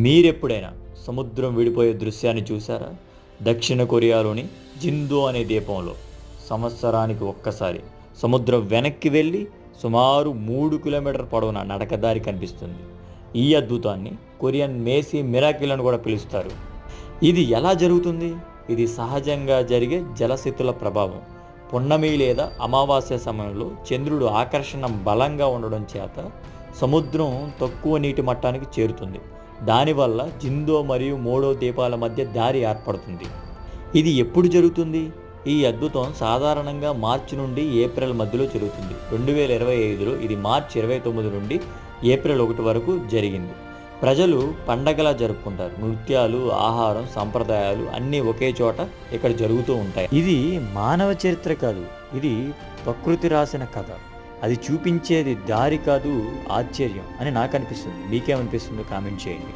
మీరెప్పుడైనా సముద్రం విడిపోయే దృశ్యాన్ని చూసారా? దక్షిణ కొరియాలోని జిందో అనే ద్వీపంలో సంవత్సరానికి ఒక్కసారి సముద్రం వెనక్కి వెళ్ళి సుమారు 3 కిలోమీటర్ పొడవున నడకదారి కనిపిస్తుంది. ఈ అద్భుతాన్ని కొరియన్ మేసీ మిరాకిల్ అని కూడా పిలుస్తారు. ఇది ఎలా జరుగుతుంది? ఇది సహజంగా జరిగే జలశక్తుల ప్రభావం. పున్నమి లేదా అమావాస్య సమయంలో చంద్రుడు ఆకర్షణ బలంగా ఉండడం చేత సముద్రం తక్కువ నీటి మట్టానికి చేరుతుంది. దానివల్ల జిందో మరియు మోడో ద్వీపాల మధ్య దారి ఏర్పడుతుంది. ఇది ఎప్పుడు జరుగుతుంది? ఈ అద్భుతం సాధారణంగా మార్చి నుండి ఏప్రిల్ మధ్యలో జరుగుతుంది. 2025లో ఇది మార్చి 29 నుండి ఏప్రిల్ 1 వరకు జరిగింది. ప్రజలు పండగలా జరుపుకుంటారు. నృత్యాలు, ఆహారం, సంప్రదాయాలు అన్నీ ఒకే చోట ఇక్కడ జరుగుతూ ఉంటాయి. ఇది మానవ చరిత్ర కాదు, ఇది ప్రకృతి రాసిన కథ. అది చూపించేది దారి కాదు, ఆశ్చర్యం అని నాకు అనిపిస్తుంది. మీకేమనిపిస్తుందో కామెంట్ చేయండి.